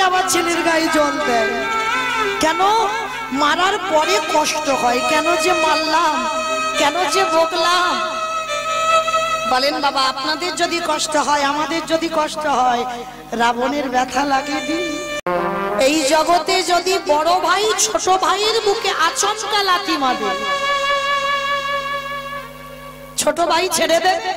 আবার ছেলের গায়ে জল দেয় কেন? মারার পরে কষ্ট হয় কেন যে মারলাম, কেন যে বকলাম? বলেন বাবা, আপনাদের যদি কষ্ট হয়, আমাদের যদি কষ্ট হয়, রাবণের ব্যথা লাগে দি? এই জগতে যদি বড় ভাই ছোট ভাইয়ের বুকে আচমকা লাথি মারে, ছোট ভাই ছেড়ে দেবে?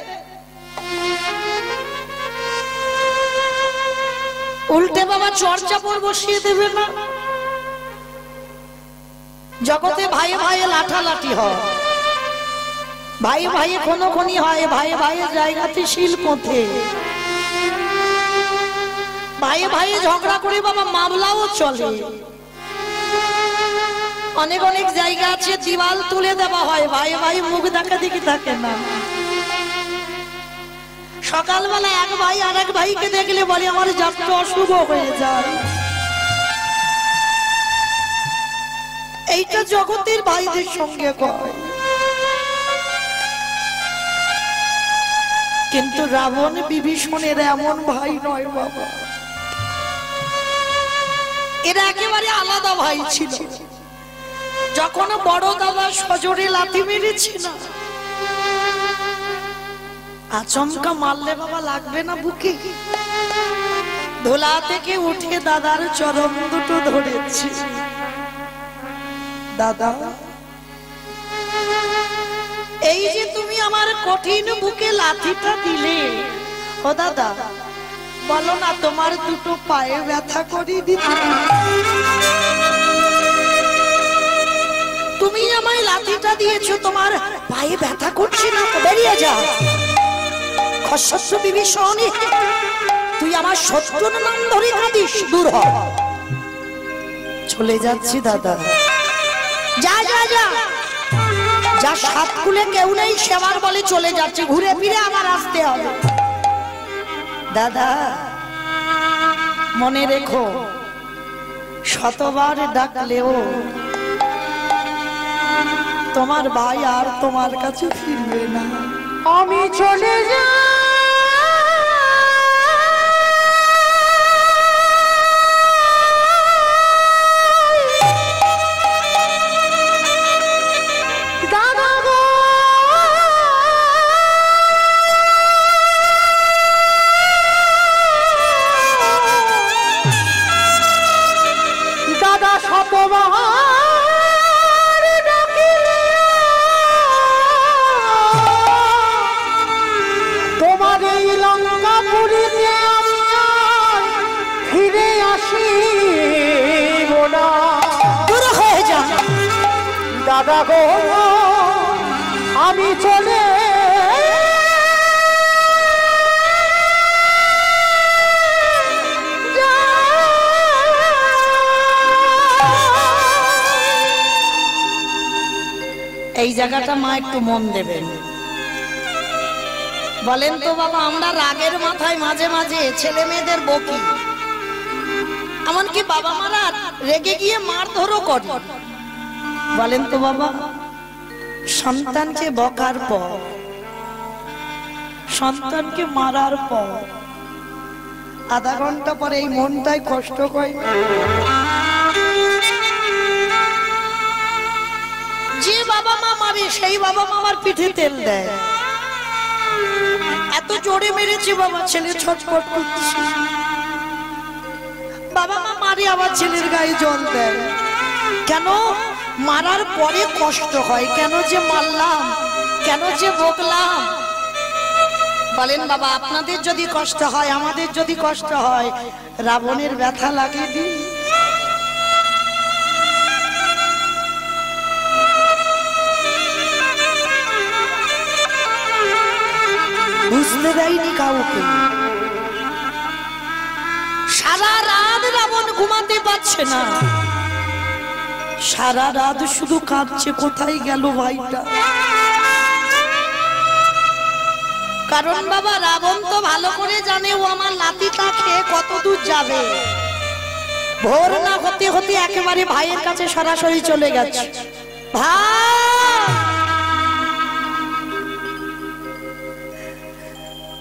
উল্টে বাবা চর্চাপড় বসিয়ে দেবে না? জগতে ভাই ভাই লাঠালাঠি হয়, ভাই ভাই খুনোখুনি হয়, ভাই ভাইয়ের জায়গাতে শিল পোঁথে, ভাই ভাই ঝগড়া করে বাবা মামলাও চলে। অনেক অনেক জায়গা আছে দিওয়াল তুলে দেওয়া হয়, ভাই ভাই মুখ দেখা দেখি থাকে না। সকালবেলা এক ভাই আর এক ভাইকে দেখলে বলে আমার যাত্রা অশুভ হয়ে যায়। এইটা জগতের ভাইদের সঙ্গে কয়, কিন্তু রাবণ বিভীষণের এমন ভাই নয় বাবা, এরা একেবারে আলাদা ভাই ছিল। যখন বড় দাদা সজোরে লাথি মেরেছি না, আচমকা মারলে বাবা লাগবে না বুকে? ধোলা থেকে উঠে দাদার চরম দুটো ধরেছি, দাদা এই যে তুমি আমার কঠিন বুকে লাথিটা দিলে, ও দাদা বলো না তোমার দুটো পায়ে ব্যথা করিয়ে দিতে? তুমি আমায় লাথিটা দিয়েছো, তোমার পায়ে ব্যথা করছে না? বেরিয়ে যাও খসস্য বিভীষণ, তুই আমার শত্রুর নাম ধরে কাঁদিস, দূর হ। চলে যাচ্ছি দাদা, যা যা যা যা, সাত কুলে কেউ নেই সেবার বলে চলে যাচ্ছে, ঘুরে ফিরে আবার আসতে হবে। দাদা মনে রেখো, শতবার ডাকলেও তোমার ভাই আর তোমার কাছে ফিরবে না। আমি চলে যাই দাদা গো, আমি চলে এই জায়গাটা মা একটু মন দেবেন। বলেন তো বাবা, আমরা রাগের মাথায় মাঝে মাঝে ছেলে মেয়েদের বকি, এমনকি বাবা মারা রেগে গিয়ে মারধরও করে। বলেন তো বাবা, সন্তানকে বকার পর, সন্তানকে মারার পর আধা ঘন্টা পরে এই মনটাই কষ্ট হয়। যে বাবা মা মারে সেই বাবা মামার পিঠে তেল দেয়, এত জোরে মেরেছে বাবা ছেলে ছটফট করছে। বাবা মা মারে আবার ছেলের গায়ে জল দেয় কেন? মারার পরে কষ্ট হয়, কেন যে মারলাম, কেন যে বকলাম? বলেন বাবা, আপনাদের যদি কষ্ট হয়, আমাদের যদি কষ্ট হয়, রাবণের ব্যথা লাগে দি? বুঝতে দেয়নি কাউকে। সারা রাত রাবণ ঘুমাতে পারছে না, সারা রাত শুধু কাঁদছে, কোথায় গেল ভাইটা? কারণ বাবা রাবণ তো ভালো করে জানে ও আমার লাঠিটা খেয়ে কত দূর যাবে। ভোর না হতে হতে একেবারে ভাইয়ের কাছে সরাসরি চলে গেছে।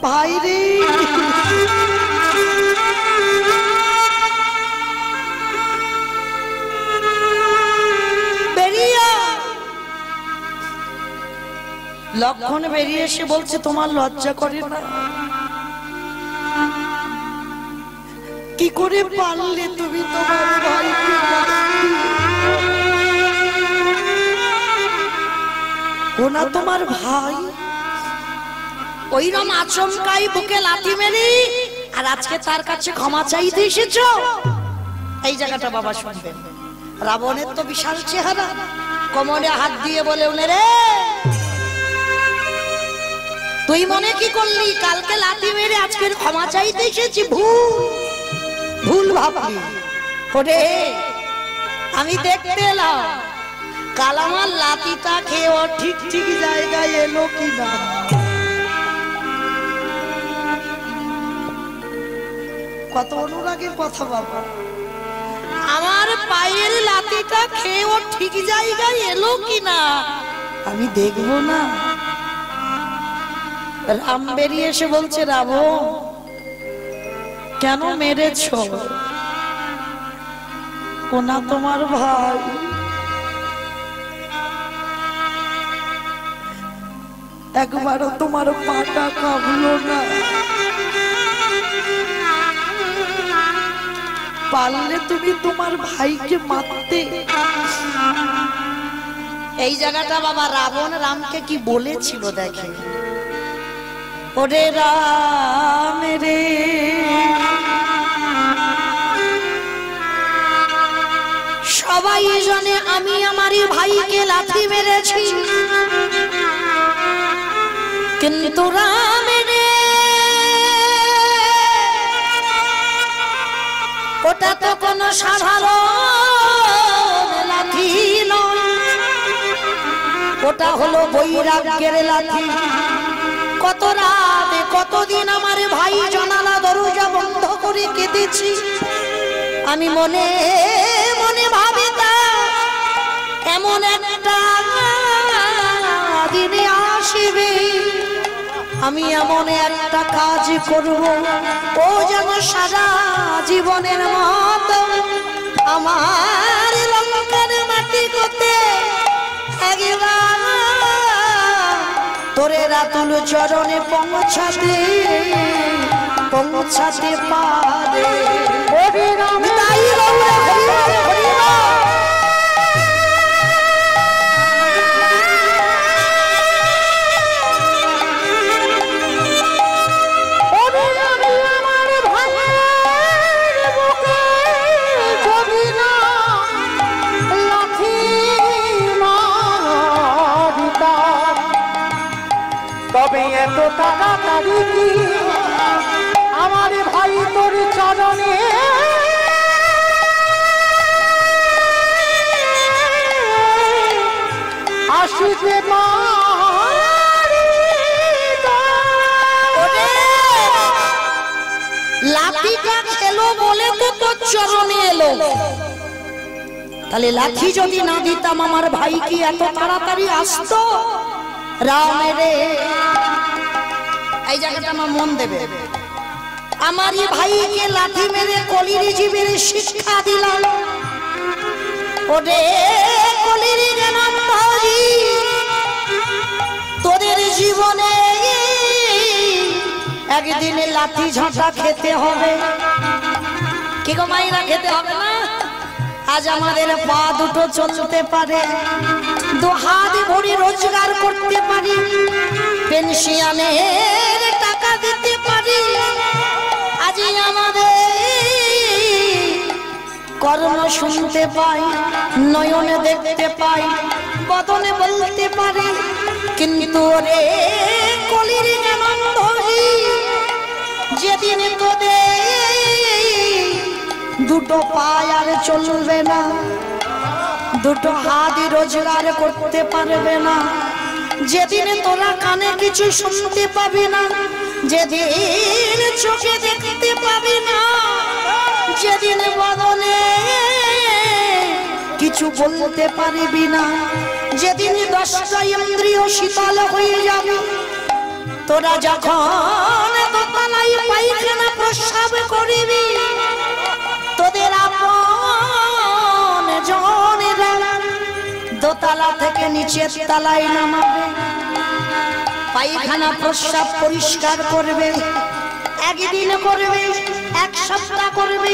ভাই রে, লক্ষণ বেরিয়ে এসে বলছে তোমার লজ্জা করে না? কি করে পারলে তুমি তোমার ভাইকে? ওনা তোমার ভাই, ওইরকম আচমকাই বুকে লাথি মেরে আর আজকে তার কাছে ক্ষমা চাইতে এসেছো? এই জায়গাটা বাবা শুনবেন। রাবণের তো বিশাল চেহারা, কোমরে হাত দিয়ে বলে উনি রে তুই মনে কি করলি কালকে লাথি মেরে আজকের ক্ষমা চাইতে এসেছি? ভুল ভাবলি। ওরে আমি দেখতে এলাম কাল আমার লাথিটা খেয়ে ও ঠিক ঠিক জায়গায় এলো কিনা। কত অনুরাগের কথা বাবা। আমার পায়ের লাথিটা খেয়ে ও ঠিক জায়গায় এলো কিনা আমি দেখবো না? রাম বেরিয়ে এসে বলছে রাবণ কেন মেরেছ? ওনা তোমার ভাই, একবারও তোমার পাটা কাঁপলো না? পারলে তুমি তোমার ভাইকে মারতে। এই জায়গাটা বাবা রাবণ রামকে কি বলেছিল দেখে। ওরে রাম রে সবাই জানে আমি আমারই ভাইকে লাথি মেরেছি, কিন্তু রাম রে ওটা তো কোনো সাধারণ লাথি নয়, ওটা হলো বৈরাগ্যের লাথি। কত রাত কতদিন আমার ভাই জানালা দরজা বন্ধ করে কেঁদেছি, আমি মনে মনে ভাবি তা এমন একটা দিনে আসবে আমি এমন একটা কাজ করব ও যেন সারা জীবনের মতো আমার লঙ্কার মাটি করতে একবার তোরে রাতুল চরণে পৌঁছাতে পারে। তাই তবে এত তাড়াতাড়ি কি আমার ভাই তোর চরণে আসিতে লাঠিটা খেলো বলে তো তোর চরণে এলো, তাহলে লাঠি যদি না দিতাম আমার ভাই কি এত তাড়াতাড়ি আসতো? রামের এই জায়গাটা আমার মন দেবে। আমারই ভাইকে লাঠি মেরে কলির জীবের শিক্ষা দিলাম। ওরে কলির জানাম ভাই তোদের জীবনে একদিন লাঠি ঝাঁটা খেতে হবে। কি গো মাইরা খেতে হবে না? আজ আমাদের পা দুটো চলতে পারে, দু হাত ভরে রোজগার করতে পারি, পেনশনের টাকা দিতে পারি, আজ আমাদের কর্ম শুনতে পাই, নয়নে দেখতে পাই, বদনে বলতে পারি, কিন্তু রে কলির যেমন ধরি যেদিন তোদের দুটো পায় আর চলবে না, দুটো হাত রোজগার করতে পারবে না, যেদিন তোরা কানে কিছু শুনতে পাবি না, যেদিন চোখে দেখতে পাবি না, যেদিন বদনে কিছু বলতে পারবি না, যেদিন 10টা ইন্দ্রিয় শীতল হয়ে যাবে, তোরা যখন দোতলায় পায়খানা প্রস্রাব করবি, তোদের আপন জনেরা দোতলা থেকে নিচের তলায় নামাবে, পায়খানা প্রস্রাব পরিষ্কার করবে, একদিন করবে, এক সপ্তাহ করবে,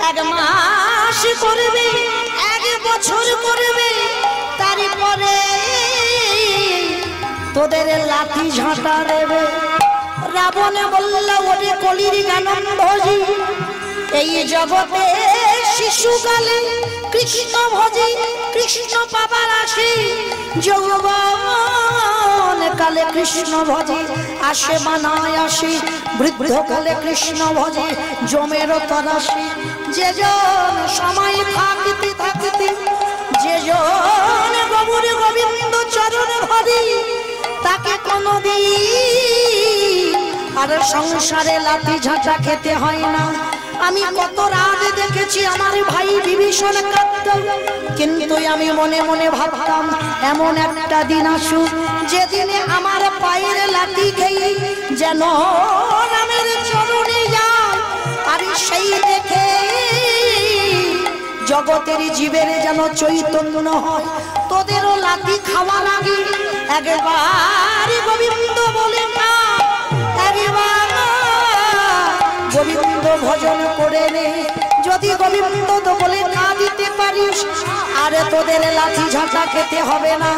এক মাস করবে, এক বছর করবে, তারপরে তোদের লাঠি ঝাঁটা দেবে। রাবণে বলল, ওরে কলির গানন ভজি, এই জগতে শিশুকালে কৃষ্ণ ভজি, কৃষ্ণ পাবার আসে, যৌবন কালে কৃষ্ণ ভজি, আসে বানায় আসে, বৃদ্ধকালে কৃষ্ণ ভজি, জমের তরাসি। যে জন সময় থাকতে থাকতে, যে জন গৌর গোবিন্দ চরণ ভরি, তাকে কোনদিন আর সংসারে লাঠি ঝাঁটা খেতে হয় না। আমি কত রাত দেখেছি আমার ভাই বিভীষণ কাঁদত, কিন্তু আমি মনে মনে ভাবতাম এমন একটা দিন আসুক যেদিনে আমার পায়ের লাঠি খেয়ে যেন রামের চরণে যায়, আর সেই দেখে জগতের জীবের যেন চৈতন্য হয়। তোদেরও লাঠি খাওয়া লাগে, একবার গোবিন্দ বলে না, একবার গোবিন্দ ভজন করে নে। যদি গোবিন্দ তো বলে না দিতে পারিস, আরে তোদের লাঠি ঝাঁটা খেতে হবে না।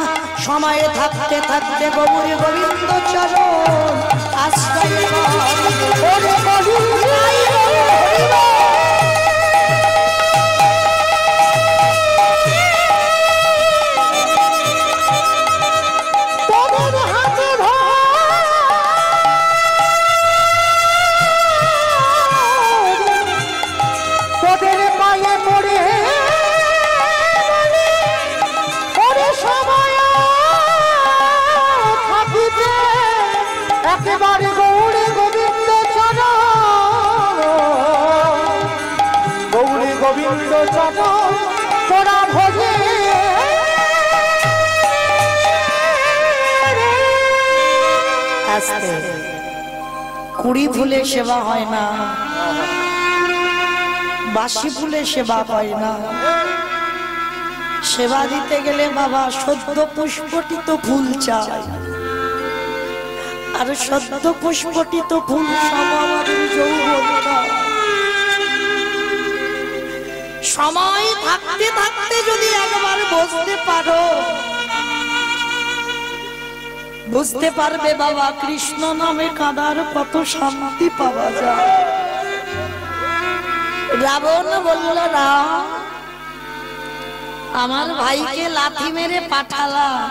সময় থাকতে থাকতে গৌর গোবিন্দ চরণ আশ্রয় তোরা ভোগে। আস্তে কুড়ি ফুলে সেবা হয় না, বাসি ফুলে সেবা হয় না। সেবা দিতে গেলে বাবা সদ্য পুষ্পটিত ফুল চাই, আর সদ্য পুষ্পটিত ফুল সব আমাদের যৌবনটা। সময় থাকতে থাকতে যদি একবার বসতে পারো, বুঝতে পারবে বাবা কৃষ্ণ নামে কাঁদার কত শান্তি পাওয়া যায়। রাবণ বলল, রাম আমার ভাইকে লাথি মেরে পাঠালাম,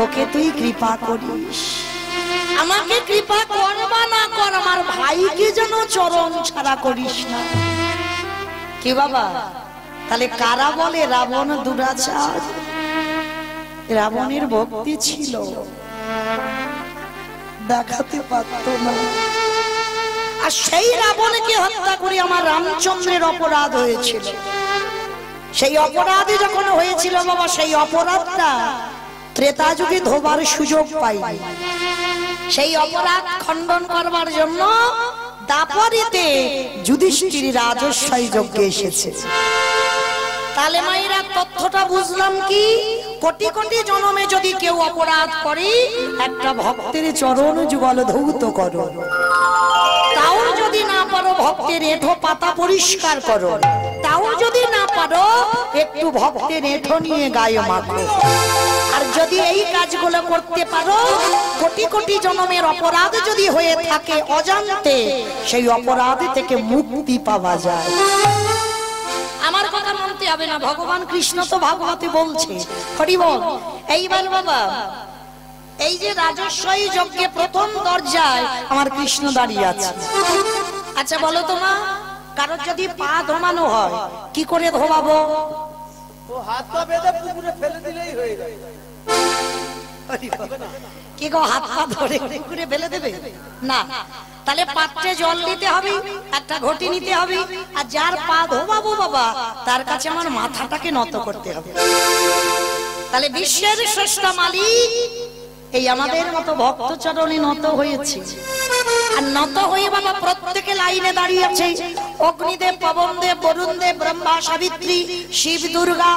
ওকে তুই কৃপা করিস। আমাকে কৃপা কর বা না কর, আমার ভাইকে যেন চরণ ছাড়া করিস না। কি বাবা, তাহলে কারা বলে রাবণ দুরাচার? রাবণের ভক্তি ছিল, দেখাতে পারত না। আর সেই রাবণকে হত্যা করে আমার রামচন্দ্রের অপরাধ হয়েছিল। সেই অপরাধে যখন হয়েছিল বাবা, সেই অপরাধটা ত্রেতা যুগে ধোবার সুযোগ পাইনি। সেই অপরাধ খণ্ডন করবার জন্য দাপরিতে যুধিষ্ঠির রাজস্বই যজ্ঞে এসেছে। তাহলে মায়েরা তথ্যটা বুঝলাম কি, কোটি কোটি জন্মে যদি কেউ অপরাধ করে, একটা ভক্তের চরণ যুগল ধৌত করো। তাও যদি না পারো ভক্তের এঁঠো পাতা পরিষ্কার করো, তাও যদি না পারো একটু ভক্তের এঁঠো নিয়ে গায়ে মাখো। আর যদি এই কাজগুলো করতে পারো, কোটি কোটি জন্মের অপরাধ যদি হয়ে থাকে অজান্তে, সেই অপরাধ থেকে মুক্তি পাওয়া যায়। আমার কথা মানতে হবে না, ভগবান কৃষ্ণ তো ভাগবতে বলছে। হরি বল। এইবার বাবা, এই যে রাজস্বই যজ্ঞে প্রথম দরজায় আমার কৃষ্ণ দাঁড়িয়ে আছে। আচ্ছা বলো তো মা, কারোর যদি পা ধোমানো হয় কি করে ধোবাবো? ও হাত পা বেঁধে পুকুরে ফেলে দিলেই হয়ে যায়। কি গো, হাত পা ধরে পুকুরে ফেলে দেবে না? তাহলে পাত্রে জল নিতে হবে, একটা ঘটি নিতে হবে, আর যার পা ধোবাবো বাবা তার কাছে আমার মাথাটাকে নত করতে হবে। তাহলে বিশ্বের শ্রেষ্ঠ মালিক এই আমাদের মতো ভক্ত চরণে নত হয়েছে। আর নত হয়ে বাবা প্রত্যেকে লাইনে দাঁড়িয়ে আছে। অগ্নিদেব, পবনদেব, বরুণদেব, ব্রহ্মা, সাবিত্রী, শিব, দুর্গা,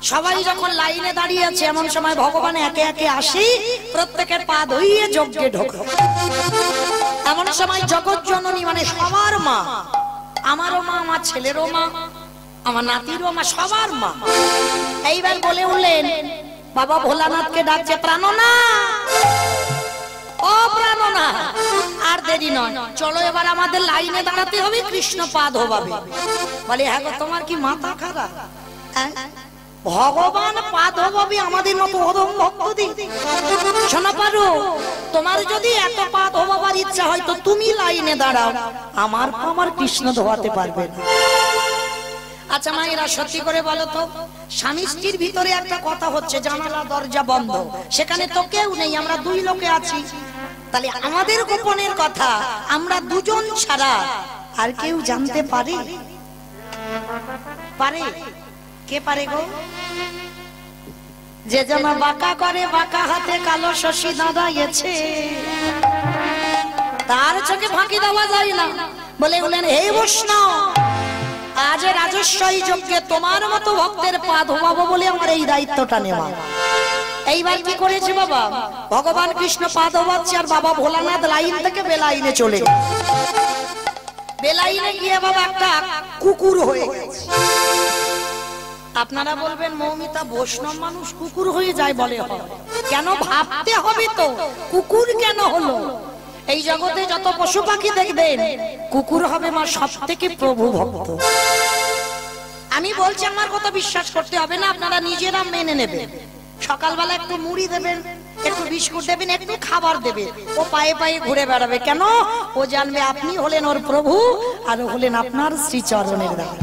সবাই যখন লাইনে দাঁড়িয়ে আছে এমন সময় ভগবান একে একে আসি প্রত্যেকের পা ধুইয়ে যজ্ঞে ঢোকে। এমন সময় জগৎ জননী মানে সবার মা, আমারও মা, আমার ছেলেরও মা, আমার নাতিরও মা, সবার মা এইবার বলে উঠলেন, বাবা ভোলানাথকে ডাকছে, প্রাণনা ও প্রাণনা, আর দেরি নয়, চলো এবার আমাদের লাইনে দাঁড়াতে হবে, কৃষ্ণ পা ধোবাবে। বলে হ্যাঁ গো, তোমার কি মাথা খারাপ? ভগবান পা ধোবাবে আমাদের মতো অধম ভক্তদের? শোনা পারো, তোমার যদি এত পা ধোবাবার ইচ্ছা হয় তো তুমি লাইনে দাঁড়াও, আমার কৃষ্ণ ধোয়াতে পারবে না। আচ্ছা মায়েরা সত্যি করে বলো তো, স্বামী স্ত্রীর ভিতরে একটা কথা হচ্ছে, জানালা দরজা বন্ধ, সেখানে তো কেউ নেই, আমরা দুই লোকে আছি, তাহলে আমাদের গোপনের কথা আমরা দুজন ছাড়া আর কেউ জানতে পারে? পারে? কে পারে গো? যে জামা বাঁকা করে, বাঁকা হাতে কালো শশী দাঁড়াইছে, তার চোখে ফাঁকি দেওয়া যায় না। বলে বলেন, হে বৈষ্ণব, আজ রাজস্বই যজ্ঞে তোমার মতো ভক্তের পা ধোবাবো বলে আমার এই দায়িত্বটা নেওয়া। এইবার কি করেছে বাবা, ভগবান কৃষ্ণ পা ধোবাচ্ছে আর বাবা ভোলানাথ লাইন থেকে বেলাইনে চলে গেছে। বেলাইনে গিয়ে বাবা একটা কুকুর হয়ে গেছে। আপনারা বলবেন, মৌমিতা বৈষ্ণব মানুষ কুকুর হয়ে যায়? বলে হয়। কেন ভাবতে হবে তো, কুকুর কেন হলো? এই জগতে যত পশু পাখি দেখবেন, কুকুর হবে মা সব থেকে প্রভু ভক্ত। আমি বলছি, আমার কথা বিশ্বাস করতে হবে না, আপনারা নিজেরা মেনে নেবেন। সকালবেলা একটু মুড়ি দেবেন, একটু বিস্কুট দেবেন, একটু খাবার দেবেন, ও পায়ে পায়ে ঘুরে বেড়াবে। কেন? ও জানবে আপনি হলেন ওর প্রভু আর হলেন আপনার শ্রীচরণের দাস।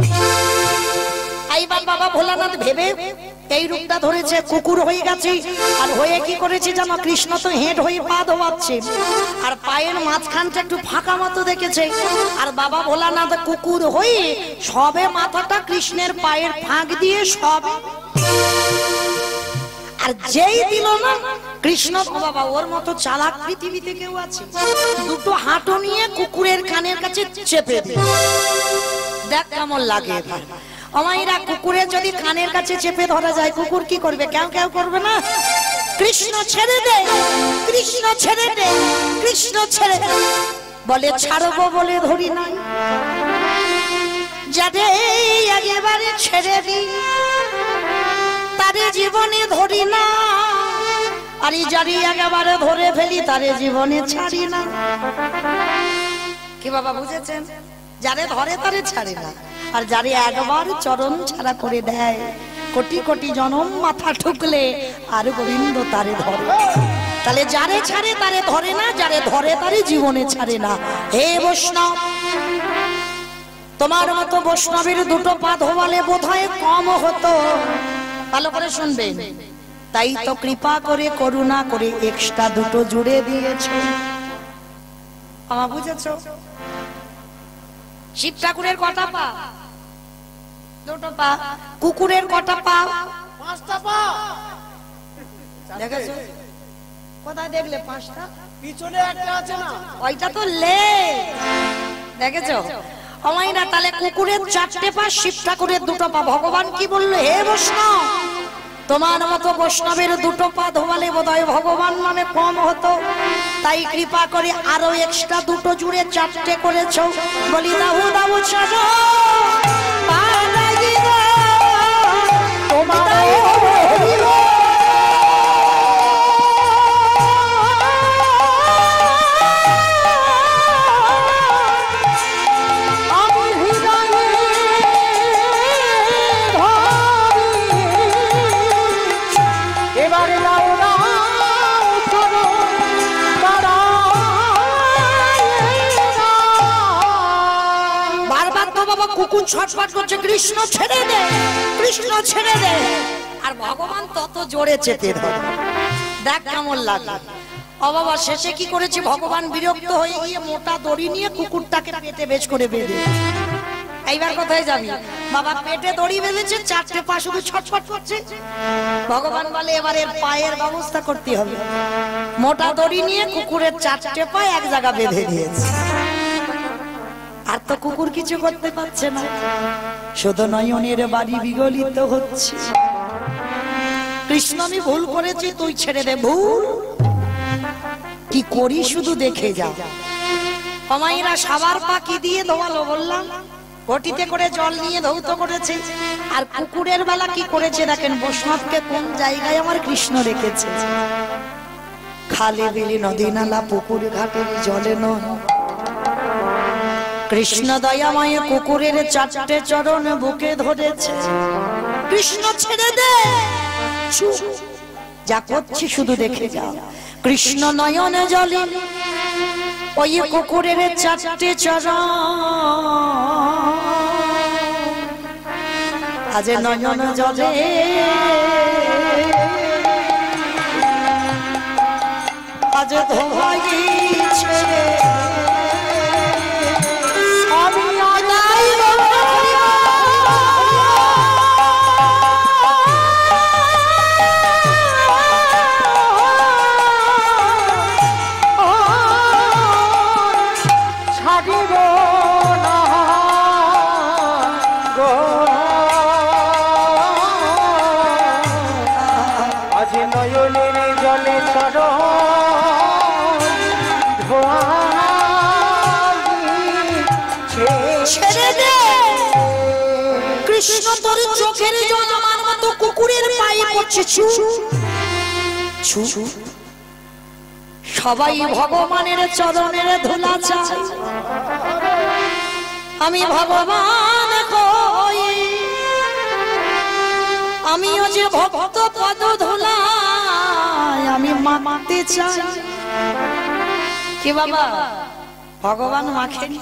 এইবার বাবা ভোলানাথ ভেবে এই রূপটা ধরেছে, কুকুর হয়ে গেছে। আর হয়ে কি করেছে জানো, কৃষ্ণ তো হেঁট হয়ে পা ধোয়াচ্ছে, আর পায়ের মাঝখানটা একটু ফাঁকা মতো দেখেছে, আর বাবা ভোলানাথ কুকুর হয়ে সবে মাথাটা কৃষ্ণের পায়ের ফাঁক দিয়ে সবে, আর যেই দিল না কৃষ্ণ, বাবা ওর মতো চালাক পৃথিবীতে কেউ আছে? দুটো হাঁটু নিয়ে কুকুরের কানের কাছে চেপে দিয়ে দেখ কেমন লাগে। আমাইরা কুকুরের যদি কানের কাছে চেপে ধরা যায়, কুকুর কি করবে? কেউ কেউ করবে না? কৃষ্ণ ছেড়ে দে, কৃষ্ণ ছেড়ে দে, কৃষ্ণ ছেড়ে দে। বলে ছাড়বো বলে ধরি নাই, যাদের একেবারে ছেড়ে দিই তারে জীবনে ধরি না, আর যারি একেবারে ধরে ফেলি তারে জীবনে ছাড়ি না। কি বাবা বুঝেছেন? যারে ধরে তারে ছাড়ে না, আর যারে একবার চরণ ছাড়া করে দেয়, কোটি কোটি জনম মাথা ঠুকলে আর গোবিন্দ তারে ধরে। তাহলে যারে ছাড়ে তারে ধরে না, যারে ধরে তারে জীবনে ছাড়ে না। হে বৈষ্ণব, তোমার মতো বৈষ্ণবের দুটো পা ধোয়ালে বোধহয় কম হতো। ভালো করে শুনবেন, তাই তো কৃপা করে করুণা করে এক্সট্রা দুটো জুড়ে দিয়েছে। আমার বুঝেছো? শিব ঠাকুরের কটা পা? দুটো পা। কুকুরের কটা পা? 5টা পা। দেখেছো? কোথায় দেখলে 5টা? পিছনে একটা আছে না, ওইটা তো লে। দেখেছো? আমাইরা তাহলে কুকুরের 4টে পা, শিব ঠাকুরের 2টো পা। ভগবান কি বললো? হে বৈষ্ণব, তোমার মতো বৈষ্ণবের 2টো পা ধোয়ালে বোধহয় ভগবান নামে কম হতো, তাই কৃপা করে আরো এক্সট্রা 2টো জুড়ে 4টে করেছো। বলি দাও দাও সাজো কুকুর ছটফট করছে, কৃষ্ণ ছেড়ে দে, কৃষ্ণ ছেড়ে দে, আর ভগবান তত জোরে চেপে ধরে। দেখ কেমন লাগে। ও বাবা, শেষে কি করেছে? ভগবান বিরক্ত হয়ে গিয়ে মোটা দড়ি নিয়ে কুকুরটাকে পেটে বেশ করে বেঁধে। এইবার কোথায় যাবি? বাবা পেটে দড়ি বেঁধেছে, 4টে পা শুধু ছটফট করছে। ভগবান বলে এবারে পায়ের ব্যবস্থা করতে হবে। মোটা দড়ি নিয়ে কুকুরের 4টে পা এক জায়গা বেঁধে দিয়েছে। আর তো কুকুর কিছু করতে পারছে না, শুধু নয়নের বাড়ি বিগলিত হচ্ছে। কৃষ্ণ আমি ভুল করেছি, তুই ছেড়ে দে। ভুল কি করি শুধু দেখে যা। অমাইরা সাবার পাকি দিয়ে ধোয়ালো বললাম, ঘটিতে করে জল নিয়ে ধৌত করেছে। আর কুকুরের বেলা কি করেছে দেখেন, বৈষ্ণবকে কোন জায়গায় আমার কৃষ্ণ রেখেছে। খালে বিলি নদী নালা পুকুর ঘাটের জলে নয়, কৃষ্ণ দয়াময় কুকুরের চারটে চরণ বুকে ধরেছে। কৃষ্ণ ছেড়ে দে, চুপ, যা করছি শুধু দেখে যা। কৃষ্ণ নয়ন জলে ওই কুকুরের চারটে চরণ, আজ নয়ন জলে আজ ধোয়াইছে। আমি আদাই ছাড়িব না গো, আজ নয়নের জলে চরণ ছেড়ে দে। কৃষ্ণ তোর চোখের জল আমার মতো কুকুরের পায়ে পড়ছে। ছু ছু, সবাই ভগবানের চরণের ধুলা চাই, আমি ভগবান কই, আমিও যে ভক্ত পদ ধুলা আমি মাখতে চাই। কি বাবা ভগবান মাখেনি?